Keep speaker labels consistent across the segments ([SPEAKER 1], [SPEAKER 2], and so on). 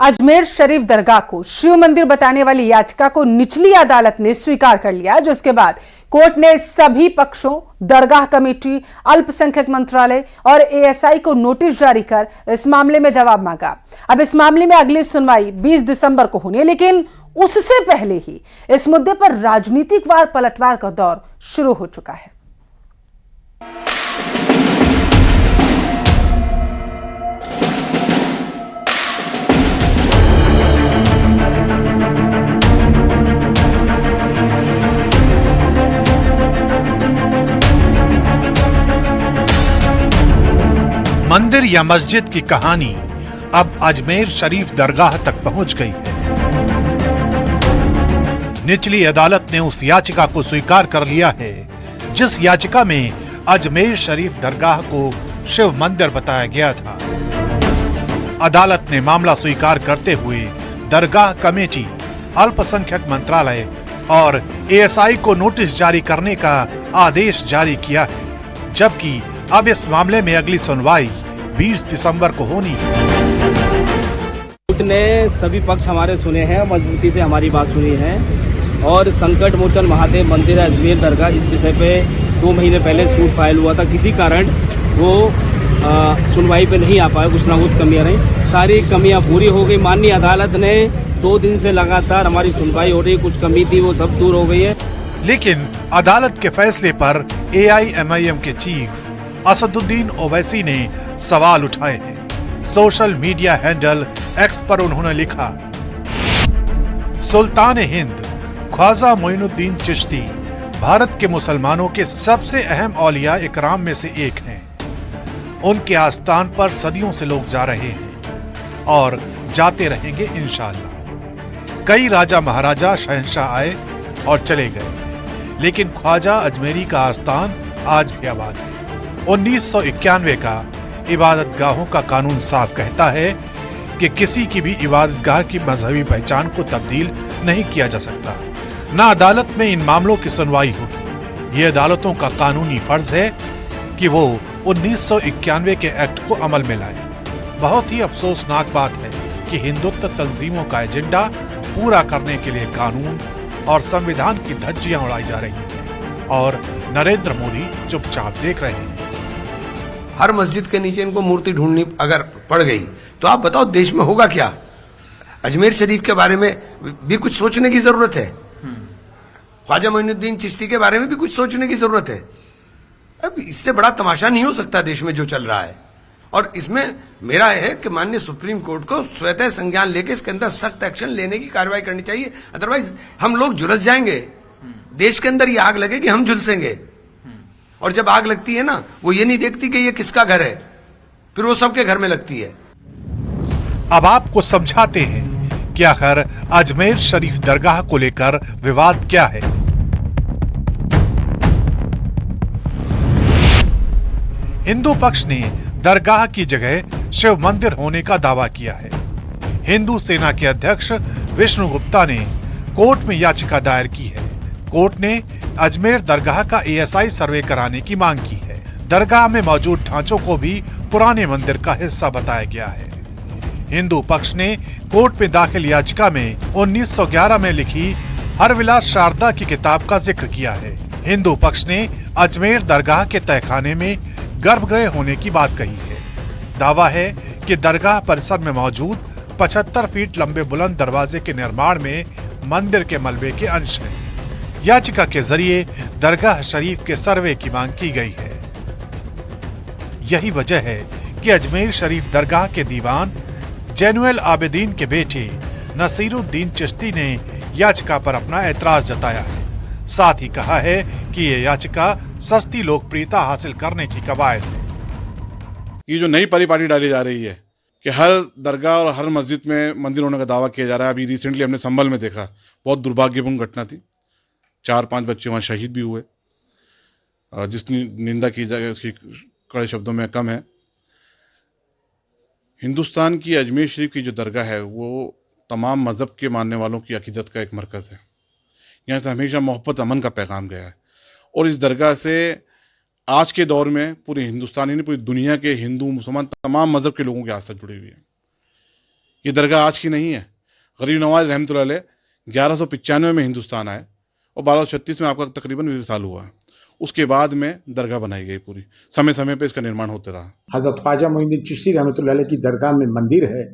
[SPEAKER 1] अजमेर शरीफ दरगाह को शिव मंदिर बताने वाली याचिका को निचली अदालत ने स्वीकार कर लिया, जिसके बाद कोर्ट ने सभी पक्षों, दरगाह कमेटी, अल्पसंख्यक मंत्रालय और एएसआई को नोटिस जारी कर इस मामले में जवाब मांगा। अब इस मामले में अगली सुनवाई 20 दिसंबर को होनी है, लेकिन उससे पहले ही इस मुद्दे पर राजनीतिक वार पलटवार का दौर शुरू हो चुका है।
[SPEAKER 2] मंदिर या मस्जिद की कहानी अब अजमेर शरीफ दरगाह तक पहुंच गई है। निचली अदालत ने उस याचिका को स्वीकार कर लिया है जिस याचिका में अजमेर शरीफ दरगाह को शिव मंदिर बताया गया था। अदालत ने मामला स्वीकार करते हुए दरगाह कमेटी, अल्पसंख्यक मंत्रालय और एएसआई को नोटिस जारी करने का आदेश जारी किया है, जबकि अब इस मामले में अगली सुनवाई 20 दिसंबर को होनी है।
[SPEAKER 3] कोर्ट ने सभी पक्ष हमारे सुने हैं, मजबूती से हमारी बात सुनी है और संकट मोचन महादेव मंदिर अजमेर दरगाह इस विषय पे 2 महीने पहले सूट फाइल हुआ था। किसी कारण वो सुनवाई पे नहीं आ पाया, कुछ ना कुछ कमियां रही, सारी कमियां पूरी हो गई। माननीय अदालत ने 2 दिन से लगातार हमारी सुनवाई हो रही, कुछ कमी थी वो सब दूर हो गई है।
[SPEAKER 2] लेकिन अदालत के फैसले पर एआईएमआईएम के चीफ असदुद्दीन ओवैसी ने सवाल उठाए हैं। सोशल मीडिया हैंडल एक्स पर उन्होंने लिखा, सुल्तान हिंद ख्वाजा मोइनुद्दीन चिश्ती भारत के मुसलमानों के सबसे अहम औलिया इकराम में से एक हैं। उनके आस्थान पर सदियों से लोग जा रहे हैं और जाते रहेंगे इंशाअल्लाह। कई राजा महाराजा शहंशाह आए और चले गए, लेकिन ख्वाजा अजमेरी का आस्थान आज भी आबाद है। 1991 का इबादत गाहों का कानून साफ कहता है कि किसी की भी इबादत गाह की मजहबी पहचान को तब्दील नहीं किया जा सकता। न अदालत में इन मामलों की सुनवाई होगी। ये अदालतों का कानूनी फर्ज है कि वो 1991 के एक्ट को अमल में लाए। बहुत ही अफसोसनाक बात है कि हिंदुत्व तंजीमों का एजेंडा पूरा करने के लिए कानून और संविधान की धज्जियां उड़ाई जा रही हैं और नरेंद्र मोदी चुपचाप देख रहे हैं।
[SPEAKER 4] हर मस्जिद के नीचे इनको मूर्ति ढूंढनी अगर पड़ गई तो आप बताओ देश में होगा क्या। अजमेर शरीफ के बारे में भी कुछ सोचने की जरूरत है, ख्वाजा मोइनुद्दीन चिश्ती के बारे में भी कुछ सोचने की जरूरत है। अब इससे बड़ा तमाशा नहीं हो सकता देश में जो चल रहा है। और इसमें मेरा है कि माननीय सुप्रीम कोर्ट को स्वतः संज्ञान लेके इसके अंदर सख्त एक्शन लेने की कार्रवाई करनी चाहिए। अदरवाइज हम लोग झुलस जाएंगे, देश के अंदर ये आग लगे कि हम झुलसेंगे। और जब आग लगती है ना, वो ये नहीं देखती कि ये किसका घर है, फिर वो सबके घर में लगती है।
[SPEAKER 2] अब आपको समझाते हैं कि आखिर अजमेर शरीफ दरगाह को लेकर विवाद क्या है। हिंदू पक्ष ने दरगाह की जगह शिव मंदिर होने का दावा किया है। हिंदू सेना के अध्यक्ष विष्णु गुप्ता ने कोर्ट में याचिका दायर की है। कोर्ट ने अजमेर दरगाह का एएसआई सर्वे कराने की मांग की है। दरगाह में मौजूद ढांचों को भी पुराने मंदिर का हिस्सा बताया गया है। हिंदू पक्ष ने कोर्ट में दाखिल याचिका में 1911 में लिखी हरविलास शारदा की किताब का जिक्र किया है। हिंदू पक्ष ने अजमेर दरगाह के तहखाने में गर्भगृह होने की बात कही है। दावा है कि दरगाह परिसर में मौजूद 75 फीट लंबे बुलंद दरवाजे के निर्माण में मंदिर के मलबे के अंश हैं। याचिका के जरिए दरगाह शरीफ के सर्वे की मांग की गई है। यही वजह है कि अजमेर शरीफ दरगाह के दीवान जैनुल आबिदीन के बेटे नसीरुद्दीन चिश्ती ने याचिका पर अपना ऐतराज जताया है। साथ ही कहा है कि ये याचिका सस्ती लोकप्रियता हासिल करने की कवायद है।
[SPEAKER 5] ये जो नई परिपाटी डाली जा रही है कि हर दरगाह और हर मस्जिद में मंदिर होने का दावा किया जा रहा है। अभी रिसेंटली हमने संभल में देखा, बहुत दुर्भाग्यपूर्ण घटना थी। 4-5 बच्चे वहाँ शहीद भी हुए। जिसकी निंदा की जाए उसकी कड़े शब्दों में कम है। हिंदुस्तान की अजमेर शरीफ की जो दरगाह है वो तमाम मज़हब के मानने वालों की अकीदत का एक मरकज़ है। यहाँ से हमेशा मोहब्बत अमन का पैगाम गया है और इस दरगाह से आज के दौर में पूरे हिंदुस्तान ही नहीं पूरी दुनिया के हिंदू मुसलमान तमाम मज़हब के लोगों की आस्था जुड़ी हुई है। ये दरगाह आज की नहीं है। गरीब नवाज रहमतुल्लाह अलैह 1195 में हिंदुस्तान आए और 1236 में आपका तकरीबन 20 साल हुआ। उसके बाद में दरगाह बनाई गई पूरी, समय समय पे इसका निर्माण होते रहा।
[SPEAKER 6] हज़रत ख्वाजा मोइनुद्दीन चिश्ती रहमतुल्लाह अलैह की दरगाह में मंदिर है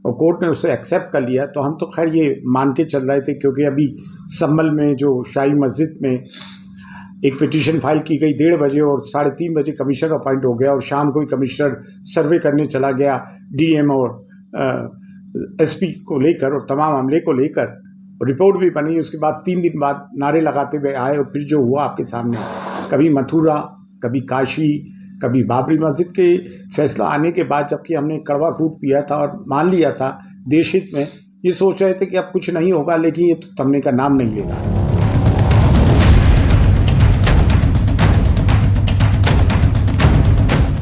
[SPEAKER 6] और कोर्ट ने उसे एक्सेप्ट कर लिया, तो हम तो खैर ये मान के चल रहे थे, क्योंकि अभी सम्मल में जो शाही मस्जिद में एक पिटीशन फाइल की गई 1:30 बजे और 3:30 बजे कमिश्नर अपॉइंट हो गया और शाम को ही कमिश्नर सर्वे करने चला गया डीएम और एसपी को लेकर और तमाम अमले को लेकर, रिपोर्ट भी बनी। उसके बाद 3 दिन बाद नारे लगाते हुए आए और फिर जो हुआ आपके सामने, कभी मथुरा, कभी काशी, कभी बाबरी मस्जिद के फैसला आने के बाद, जबकि हमने कड़वा खूब पिया था और मान लिया था देश हित में, ये सोच रहे थे कि अब कुछ नहीं होगा, लेकिन ये तो थमने का नाम नहीं लेगा।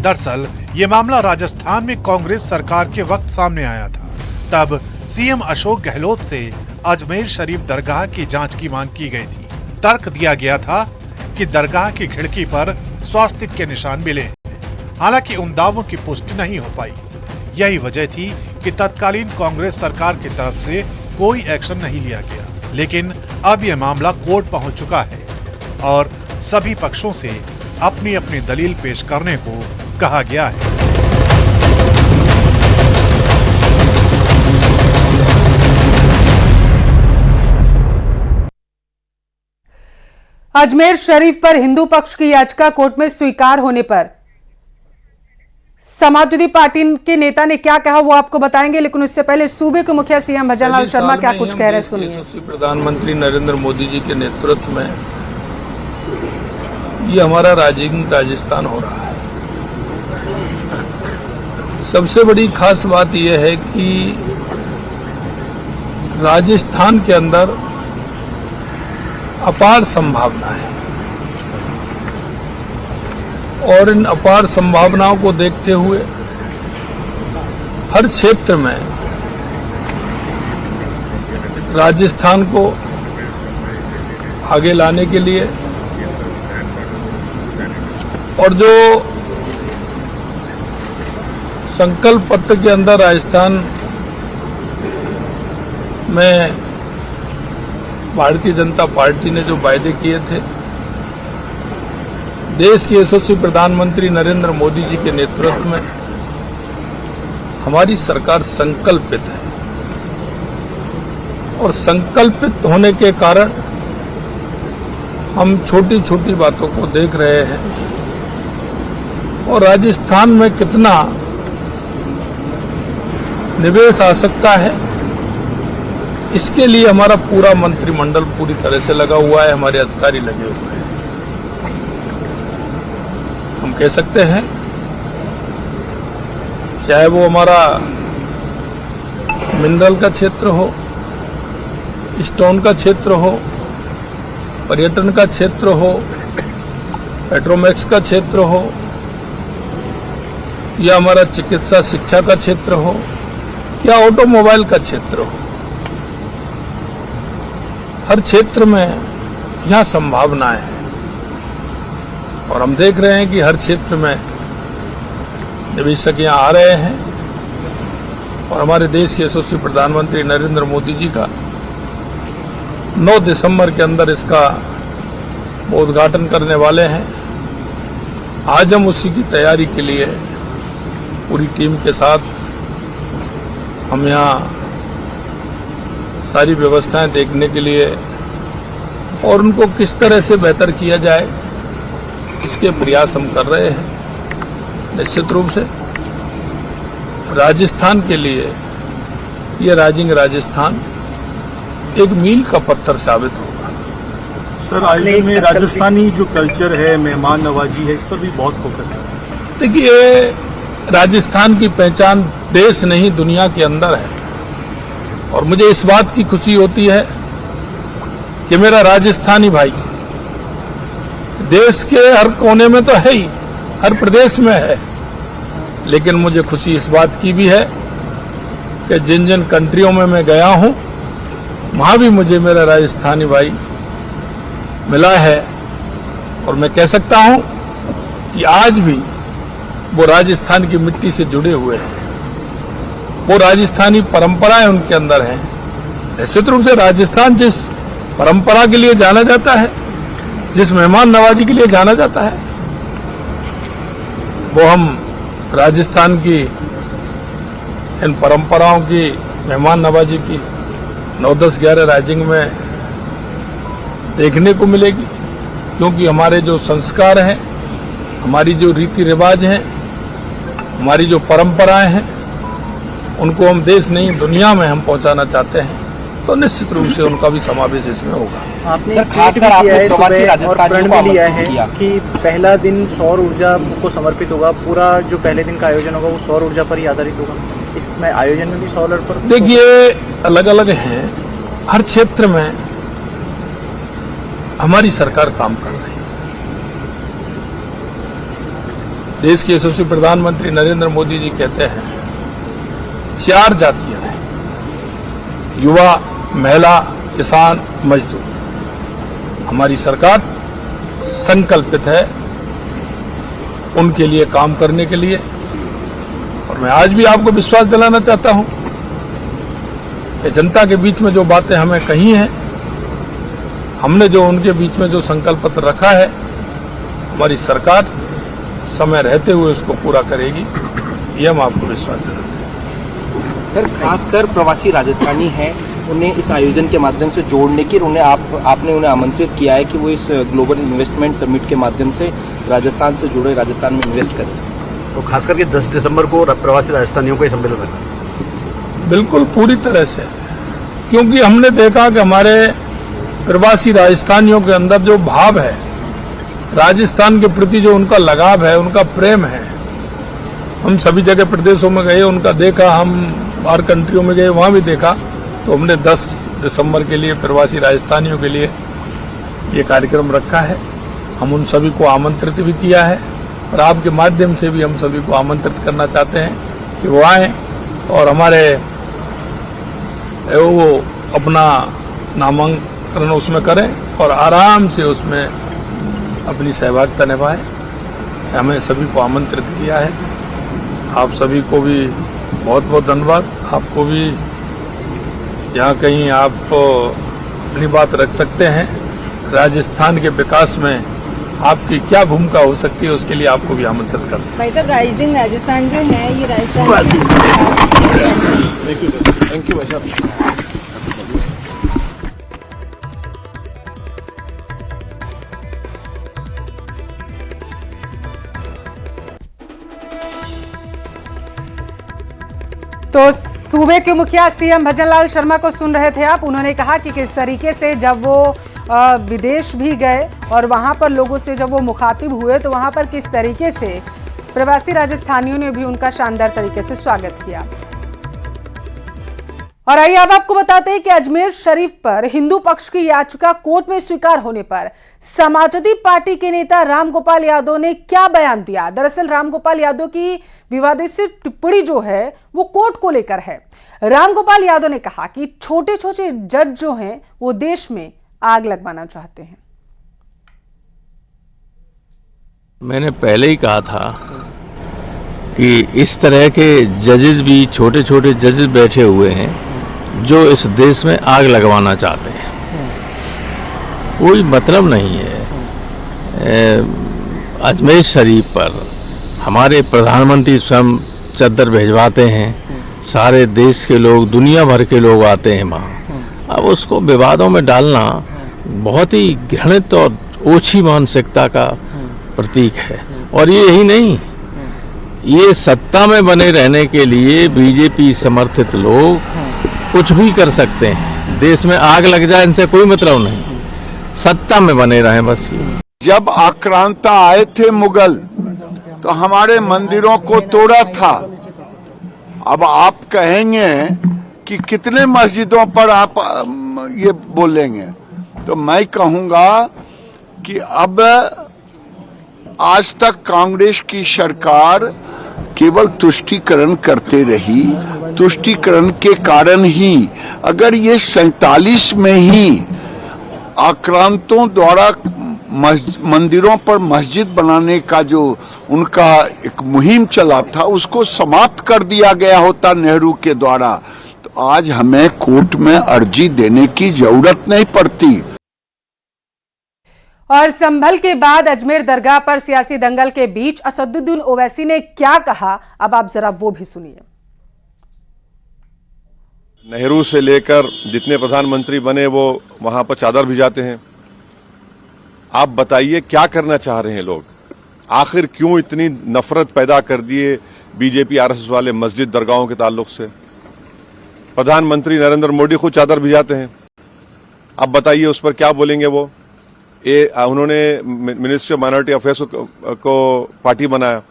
[SPEAKER 2] दरअसल ये मामला राजस्थान में कांग्रेस सरकार के वक्त सामने आया था। तब सीएम अशोक गहलोत से अजमेर शरीफ दरगाह की जांच की मांग की गई थी। तर्क दिया गया था कि दरगाह की खिड़की पर स्वास्तिक के निशान मिले, हालांकि उन दावों की पुष्टि नहीं हो पाई। यही वजह थी कि तत्कालीन कांग्रेस सरकार की तरफ से कोई एक्शन नहीं लिया गया। लेकिन अब यह मामला कोर्ट पहुंच चुका है और सभी पक्षों से अपनी अपनी दलील पेश करने को कहा गया है।
[SPEAKER 1] अजमेर शरीफ पर हिंदू पक्ष की याचिका कोर्ट में स्वीकार होने पर समाजवादी पार्टी के नेता ने क्या कहा वो आपको बताएंगे, लेकिन उससे पहले सूबे के मुखिया सीएम भजनलाल शर्मा क्या कुछ कह रहे हैं, सुनिए।
[SPEAKER 7] प्रधानमंत्री नरेंद्र मोदी जी के नेतृत्व में ये हमारा राजस्थान हो रहा है। सबसे बड़ी खास बात यह है कि राजस्थान के अंदर अपार संभावना है और इन अपार संभावनाओं को देखते हुए हर क्षेत्र में राजस्थान को आगे लाने के लिए और जो संकल्प पत्र के अंदर राजस्थान में भारतीय जनता पार्टी ने जो वायदे किए थे, देश के यशस्वी प्रधानमंत्री नरेंद्र मोदी जी के नेतृत्व में हमारी सरकार संकल्पित है और संकल्पित होने के कारण हम छोटी छोटी बातों को देख रहे हैं और राजस्थान में कितना निवेश आ सकता है, इसके लिए हमारा पूरा मंत्रिमंडल पूरी तरह से लगा हुआ है, हमारे अधिकारी लगे हुए हैं। हम कह सकते हैं चाहे वो हमारा मिनरल का क्षेत्र हो, स्टोन का क्षेत्र हो, पर्यटन का क्षेत्र हो, पेट्रोमैक्स का क्षेत्र हो या हमारा चिकित्सा शिक्षा का क्षेत्र हो या ऑटोमोबाइल का क्षेत्र हो, हर क्षेत्र में यहाँ संभावनाएं हैं और हम देख रहे हैं कि हर क्षेत्र में निवेशक यहाँ आ रहे हैं और हमारे देश के यशस्वी प्रधानमंत्री नरेंद्र मोदी जी का 9 दिसंबर के अंदर इसका उद्घाटन करने वाले हैं। आज हम उसी की तैयारी के लिए पूरी टीम के साथ हम यहाँ सारी व्यवस्थाएं देखने के लिए और उनको किस तरह से बेहतर किया जाए इसके प्रयास हम कर रहे हैं। निश्चित रूप से राजस्थान के लिए ये राजस्थान एक मील का पत्थर साबित होगा।
[SPEAKER 8] सर, आइए में राजस्थानी जो कल्चर है, मेहमान नवाजी है, इस पर भी बहुत फोकस है।
[SPEAKER 7] देखिए, राजस्थान की पहचान देश नहीं दुनिया के अंदर है और मुझे इस बात की खुशी होती है कि मेरा राजस्थानी भाई देश के हर कोने में तो है ही, हर प्रदेश में है, लेकिन मुझे खुशी इस बात की भी है कि जिन जिन कंट्रियों में मैं गया हूं वहां भी मुझे मेरा राजस्थानी भाई मिला है और मैं कह सकता हूं कि आज भी वो राजस्थान की मिट्टी से जुड़े हुए हैं वो राजस्थानी परंपराएं उनके अंदर हैं। निश्चित रूप से राजस्थान जिस परंपरा के लिए जाना जाता है, जिस मेहमान नवाजी के लिए जाना जाता है, वो हम राजस्थान की इन परंपराओं की मेहमान नवाजी की 9, 10, 11 राइजिंग में देखने को मिलेगी। क्योंकि हमारे जो संस्कार हैं, हमारी जो रीति रिवाज हैं, हमारी जो परंपराएं हैं, उनको हम देश नहीं दुनिया में हम पहुंचाना चाहते हैं, तो निश्चित रूप से उनका भी समावेश इसमें होगा।
[SPEAKER 9] आपने एक ट्वीट भी किया है सुबह और प्रण भी लिया है कि पहला दिन सौर ऊर्जा को समर्पित होगा, पूरा जो पहले दिन का आयोजन होगा वो सौर ऊर्जा पर ही आधारित होगा। इसमें आयोजन में भी सोलर पर
[SPEAKER 7] देखिए अलग अलग हैं, हर क्षेत्र में हमारी सरकार काम कर रही है। देश के यशस्वी प्रधानमंत्री नरेंद्र मोदी जी कहते हैं 4 जातियां हैं, युवा, महिला, किसान, मजदूर। हमारी सरकार संकल्पित है उनके लिए काम करने के लिए। और मैं आज भी आपको विश्वास दिलाना चाहता हूं कि जनता के बीच में जो बातें हमें कही हैं, हमने जो उनके बीच में जो संकल्प रखा है, हमारी सरकार समय रहते हुए उसको पूरा करेगी, ये हम आपको विश्वास दिलाते हैं।
[SPEAKER 3] सर, खासकर प्रवासी राजस्थानी हैं, उन्हें इस आयोजन के माध्यम से जोड़ने की उन्हें आपने उन्हें आमंत्रित किया है कि वो इस ग्लोबल इन्वेस्टमेंट समिट के माध्यम से राजस्थान से जुड़े, राजस्थान में इन्वेस्ट करें।
[SPEAKER 10] तो खास करके 10 दिसंबर को प्रवासी राजस्थानियों का सम्मेलन रखा।
[SPEAKER 7] बिल्कुल पूरी तरह से, क्योंकि हमने देखा कि हमारे प्रवासी राजस्थानियों के अंदर जो भाव है, राजस्थान के प्रति जो उनका लगाव है, उनका प्रेम है। हम सभी जगह प्रदेशों में गए, उनका देखा, हम बाहर कंट्रियों में गए, वहाँ भी देखा। तो हमने 10 दिसंबर के लिए प्रवासी राजस्थानियों के लिए ये कार्यक्रम रखा है। हम उन सभी को आमंत्रित भी किया है और आपके माध्यम से भी हम सभी को आमंत्रित करना चाहते हैं कि वो आएँ और हमारे वो अपना नामांकन उसमें करें और आराम से उसमें अपनी सहभागिता निभाएं। हमें सभी को आमंत्रित किया है। आप सभी को भी बहुत बहुत धन्यवाद। आपको भी जहाँ कहीं आप अपनी बात रख सकते हैं, राजस्थान के विकास में आपकी क्या भूमिका हो सकती है, उसके लिए आपको भी आमंत्रित करते हैं।
[SPEAKER 11] भाई साहब, राइजिंग राजस्थान जो है, ये राजस्थान
[SPEAKER 8] थैंक यू भाई साहब।
[SPEAKER 1] तो सूबे के मुखिया सीएम भजनलाल शर्मा को सुन रहे थे आप। उन्होंने कहा कि किस तरीके से जब वो विदेश भी गए और वहां पर लोगों से जब वो मुखातिब हुए, तो वहां पर किस तरीके से प्रवासी राजस्थानियों ने भी उनका शानदार तरीके से स्वागत किया। और आइए अब आपको बताते हैं कि अजमेर शरीफ पर हिंदू पक्ष की याचिका कोर्ट में स्वीकार होने पर समाजवादी पार्टी के नेता रामगोपाल यादव ने क्या बयान दिया। दरअसल रामगोपाल यादव की विवादित टिप्पणी जो है वो कोर्ट को लेकर है। रामगोपाल यादव ने कहा कि छोटे छोटे जज जो हैं वो देश में आग लगवाना चाहते हैं।
[SPEAKER 12] मैंने पहले ही कहा था कि इस तरह के जजेस भी, छोटे छोटे जजेस बैठे हुए हैं जो इस देश में आग लगवाना चाहते हैं। कोई मतलब नहीं है। अजमेर शरीफ पर हमारे प्रधानमंत्री स्वयं चद्दर भिजवाते हैं, सारे देश के लोग, दुनिया भर के लोग आते हैं वहाँ। अब उसको विवादों में डालना बहुत ही घृणित और ओछी मानसिकता का प्रतीक है। और ये यही नहीं, ये सत्ता में बने रहने के लिए बीजेपी समर्थित लोग कुछ भी कर सकते हैं। देश में आग लग जाए इनसे कोई मतलब नहीं, सत्ता में बने रहें बस।
[SPEAKER 13] जब आक्रांता आए थे मुगल तो हमारे मंदिरों को तोड़ा था। अब आप कहेंगे कि कितने मस्जिदों पर आप ये बोलेंगे, तो मैं कहूंगा कि अब आज तक कांग्रेस की सरकार केवल तुष्टीकरण करते रही। तुष्टीकरण के कारण ही अगर ये 47 में ही आक्रांतों द्वारा मंदिरों पर मस्जिद बनाने का जो उनका एक मुहिम चला था उसको समाप्त कर दिया गया होता नेहरू के द्वारा, तो आज हमें कोर्ट में अर्जी देने की जरूरत नहीं पड़ती।
[SPEAKER 1] और संभल के बाद अजमेर दरगाह पर सियासी दंगल के बीच असदुद्दीन ओवैसी ने क्या कहा, अब आप जरा वो भी सुनिए।
[SPEAKER 14] नेहरू से लेकर जितने प्रधानमंत्री बने वो वहां पर चादर भिजाते हैं। आप बताइए क्या करना चाह रहे हैं लोग? आखिर क्यों इतनी नफरत पैदा कर दिए बीजेपी आरएसएस वाले मस्जिद दरगाहों के ताल्लुक से? प्रधानमंत्री नरेंद्र मोदी खुद चादर भिजाते हैं। अब बताइए उस पर क्या बोलेंगे वो? उन्होंने मिनिस्ट्री ऑफ माइनॉरिटी अफेयर्स को पार्टी बनाया,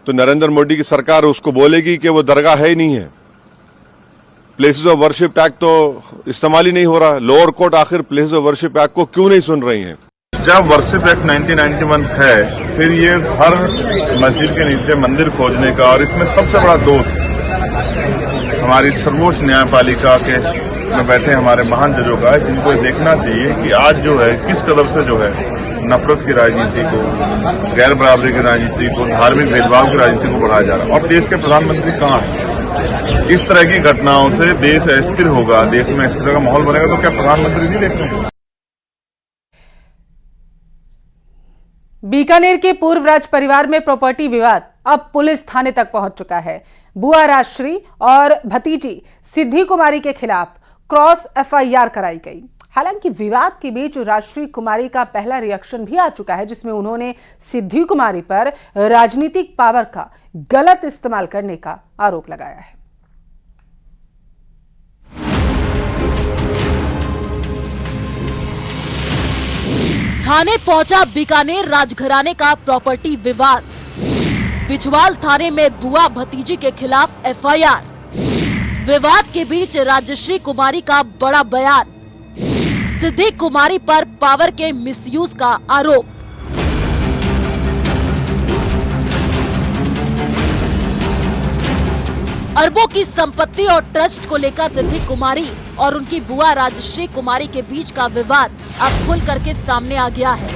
[SPEAKER 14] तो नरेंद्र मोदी की सरकार उसको बोलेगी कि वो दरगाह है ही नहीं है। प्लेसेस ऑफ वर्शिप एक्ट तो इस्तेमाल ही नहीं हो रहा। लोअर कोर्ट आखिर प्लेसेस ऑफ वर्शिप एक्ट को क्यों नहीं सुन रही है?
[SPEAKER 15] जब वर्शिप एक्ट 1991 है, फिर ये हर मस्जिद के नीचे मंदिर खोजने का, और इसमें सबसे बड़ा दोष हमारी सर्वोच्च न्यायपालिका के में बैठे हमारे महान जजों का है, जिनको ये देखना चाहिए कि आज जो है किस कदर से जो है नफरत की राजनीति को, गैर बराबरी की राजनीति को, धार्मिक भेदभाव की राजनीति को बढ़ाया जा रहा है। और देश के प्रधानमंत्री कहाँ हैं? इस तरह की घटनाओं से देश अस्थिर होगा, देश में अस्थिरता का माहौल बनेगा, तो क्या प्रधानमंत्री नहीं देखते हैं?
[SPEAKER 1] बीकानेर के पूर्व राज परिवार में प्रॉपर्टी विवाद अब पुलिस थाने तक पहुंच चुका है। बुआ राजश्री और भतीजी सिद्धि कुमारी के खिलाफ क्रॉस एफआईआर कराई गई। हालांकि विवाद के बीच राजश्री कुमारी का पहला रिएक्शन भी आ चुका है, जिसमें उन्होंने सिद्धि कुमारी पर राजनीतिक पावर का गलत इस्तेमाल करने का आरोप लगाया है।
[SPEAKER 16] थाने पहुंचा बीकानेर राजघराने का प्रॉपर्टी विवाद। बिछवाल थाने में बुआ भतीजी के खिलाफ एफआईआर। विवाद के बीच राजश्री कुमारी का बड़ा बयान। सिद्धि कुमारी पर पावर के मिसयूज का आरोप। अरबों की संपत्ति और ट्रस्ट को लेकर सिद्धि कुमारी और उनकी बुआ राजश्री कुमारी के बीच का विवाद अब खुल करके सामने आ गया है।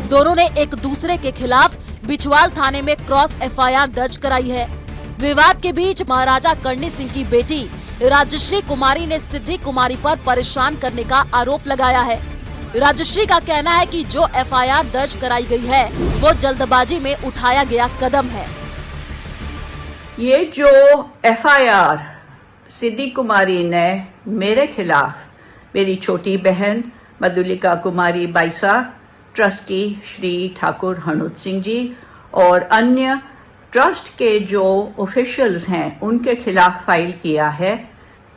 [SPEAKER 16] दोनों ने एक दूसरे के खिलाफ बिछवाल थाने में क्रॉस एफआईआर दर्ज कराई है। विवाद के बीच महाराजा करणी सिंह की बेटी राजश्री कुमारी ने सिद्धि कुमारी पर परेशान करने का आरोप लगाया है। राजश्री का कहना है कि जो एफआईआर दर्ज कराई गई है वो जल्दबाजी में उठाया गया कदम है।
[SPEAKER 17] ये जो एफआईआर सिद्धि कुमारी ने मेरे खिलाफ, मेरी छोटी बहन मधुलिका कुमारी बाइसा, ट्रस्टी श्री ठाकुर हनुत सिंह जी और अन्य ट्रस्ट के जो ऑफिशियल्स हैं उनके खिलाफ फाइल किया है,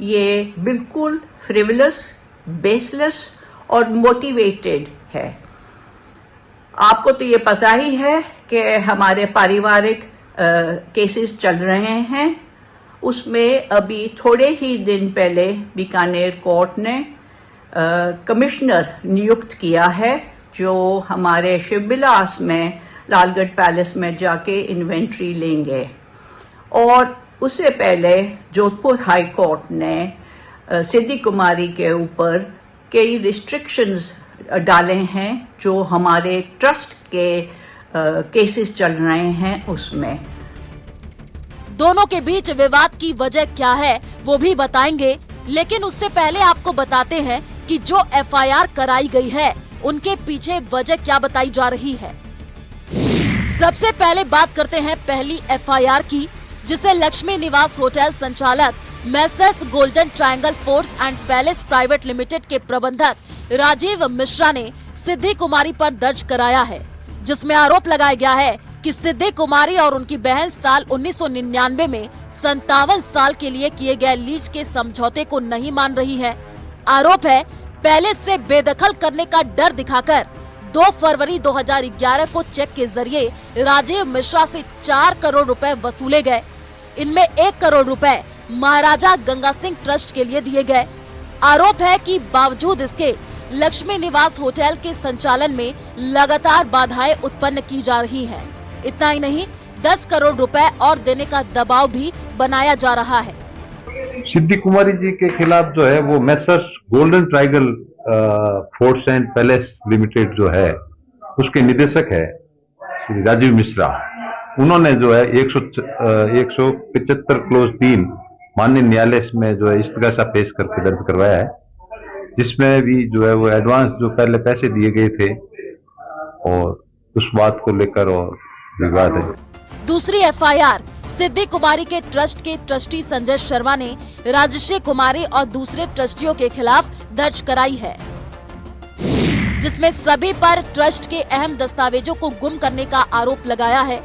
[SPEAKER 17] ये बिल्कुल फ्रिवलस, बेसलेस और मोटिवेटेड है। आपको तो ये पता ही है कि हमारे पारिवारिक केसेस चल रहे हैं। उसमें अभी थोड़े ही दिन पहले बीकानेर कोर्ट ने कमिश्नर नियुक्त किया है, जो हमारे शिवबिलास में लालगढ़ पैलेस में जाके इन्वेंट्री लेंगे। और उससे पहले जोधपुर हाई कोर्ट ने सिद्धि कुमारी के ऊपर कई रिस्ट्रिक्शंस डाले हैं, जो हमारे ट्रस्ट के केसेस चल रहे हैं उसमें।
[SPEAKER 16] दोनों के बीच विवाद की वजह क्या है वो भी बताएंगे, लेकिन उससे पहले आपको बताते हैं कि जो एफआईआर कराई गई है उनके पीछे वजह क्या बताई जा रही है। सबसे पहले बात करते हैं पहली एफआईआर की, जिसे लक्ष्मी निवास होटल संचालक Messrs golden triangle force and palace private limited के प्रबंधक राजीव मिश्रा ने सिद्धि कुमारी पर दर्ज कराया है, जिसमें आरोप लगाया गया है कि सिद्धि कुमारी और उनकी बहन साल 1999 में 57 साल के लिए किए गए लीज के समझौते को नहीं मान रही है। आरोप है पैलेस से बेदखल करने का डर दिखाकर 2 फरवरी 2011 को चेक के जरिए राजीव मिश्रा से 4 करोड़ रुपए वसूले गए। इनमें 1 करोड़ रुपए महाराजा गंगा सिंह ट्रस्ट के लिए दिए गए। आरोप है कि बावजूद इसके लक्ष्मी निवास होटल के संचालन में लगातार बाधाएं उत्पन्न की जा रही हैं। इतना ही नहीं, 10 करोड़ रुपए और देने का दबाव भी बनाया जा रहा है।
[SPEAKER 18] सिद्धि कुमारी जी के खिलाफ जो है वो Messrs golden triangle forts and palace limited जो है उसके निदेशक है श्री राजीव मिश्रा, उन्होंने जो है 175 क्लोज 3 माननीय न्यायालय में जो है इस्तीगासा पेश करके दर्ज करवाया है, जिसमें भी जो है वो एडवांस जो पहले पैसे दिए गए थे और उस बात को लेकर और विवाद है।
[SPEAKER 16] दूसरी एफआईआर सिद्धि कुमारी के ट्रस्ट के ट्रस्टी संजय शर्मा ने राजश्री कुमारी और दूसरे ट्रस्टियों के खिलाफ दर्ज कराई है, जिसमें सभी पर ट्रस्ट के अहम दस्तावेजों को गुम करने का आरोप लगाया है।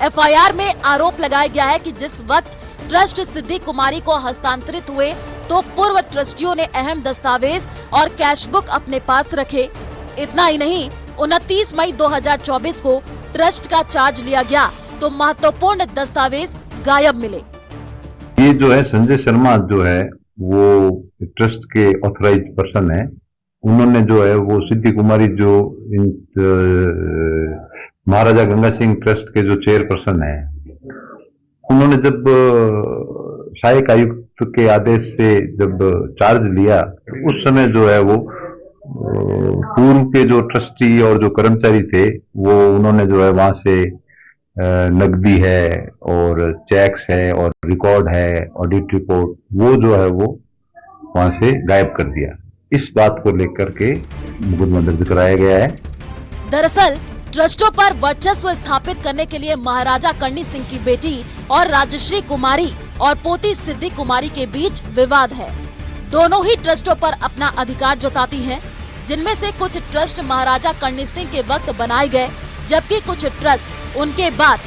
[SPEAKER 16] एफआईआर में आरोप लगाया गया है कि जिस वक्त ट्रस्ट सिद्धि कुमारी को हस्तांतरित हुए तो पूर्व ट्रस्टियों ने अहम दस्तावेज और कैश बुक अपने पास रखे। इतना ही नहीं, 29 मई 2024 को ट्रस्ट का चार्ज लिया गया तो महत्वपूर्ण दस्तावेज गायब मिले।
[SPEAKER 18] ये जो है संजय शर्मा जो है वो ट्रस्ट के ऑथराइज्ड पर्सन है, उन्होंने जो है वो सिद्धि कुमारी जो महाराजा गंगा सिंह ट्रस्ट के जो चेयरपर्सन है, उन्होंने जब सहायक आयुक्त के आदेश से जब चार्ज लिया तो उस समय जो है वो पूर्व के जो ट्रस्टी और जो कर्मचारी थे वो उन्होंने जो है वहां से नकदी है और चेक्स है और रिकॉर्ड है, ऑडिट रिपोर्ट, वो जो है वो वहां से गायब कर दिया। इस बात को लेकर के मुकदमा दर्ज कराया गया है।
[SPEAKER 16] दरअसल ट्रस्टों पर वर्चस्व स्थापित करने के लिए महाराजा कर्णी सिंह की बेटी और राजश्री कुमारी और पोती सिद्धि कुमारी के बीच विवाद है। दोनों ही ट्रस्टों पर अपना अधिकार जताती हैं, जिनमें से कुछ ट्रस्ट महाराजा कर्णी सिंह के वक्त बनाए गए, जबकि कुछ ट्रस्ट उनके बाद।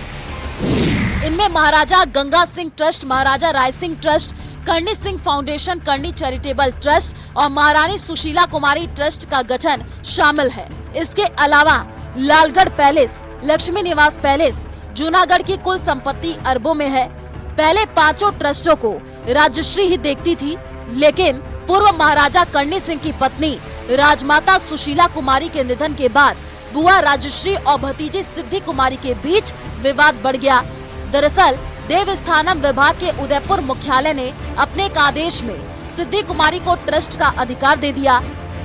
[SPEAKER 16] इनमें Maharaja Ganga Singh trust, Maharaja Rai Singh trust, Karni Singh foundation, Karni charitable trust और महारानी सुशीला कुमारी ट्रस्ट का गठन शामिल है। इसके अलावा लालगढ़ पैलेस, लक्ष्मी निवास पैलेस, जूनागढ़ की कुल संपत्ति अरबों में है। पहले पांचों ट्रस्टों को राजश्री ही देखती थी, लेकिन पूर्व महाराजा कर्णी सिंह की पत्नी राजमाता सुशीला कुमारी के निधन के बाद बुआ राजश्री और भतीजी सिद्धि कुमारी के बीच विवाद बढ़ गया। दरअसल देवस्थानम विभाग के उदयपुर मुख्यालय ने अपने एक आदेश में सिद्धि कुमारी को ट्रस्ट का अधिकार दे दिया।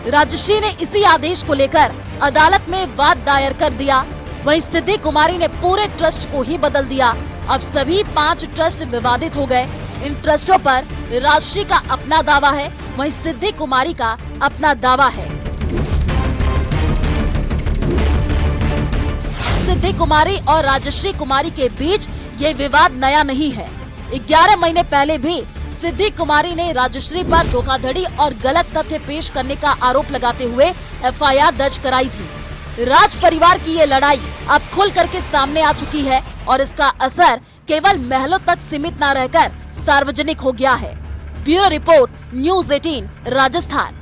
[SPEAKER 16] राजश्री ने इसी आदेश को लेकर अदालत में वाद दायर कर दिया। वहीं सिद्धि कुमारी ने पूरे ट्रस्ट को ही बदल दिया। अब सभी 5 ट्रस्ट विवादित हो गए। इन ट्रस्टों पर राजश्री का अपना दावा है, वहीं सिद्धि कुमारी का अपना दावा है। सिद्धि कुमारी और राजश्री कुमारी के बीच ये विवाद नया नहीं है। 11 महीने पहले भी सिद्धि कुमारी ने राजश्री पर धोखाधड़ी और गलत तथ्य पेश करने का आरोप लगाते हुए एफआईआर दर्ज कराई थी। राज परिवार की ये लड़ाई अब खुल करके सामने आ चुकी है और इसका असर केवल महलों तक सीमित न रहकर सार्वजनिक हो गया है। Bureau report, news 18 Rajasthan.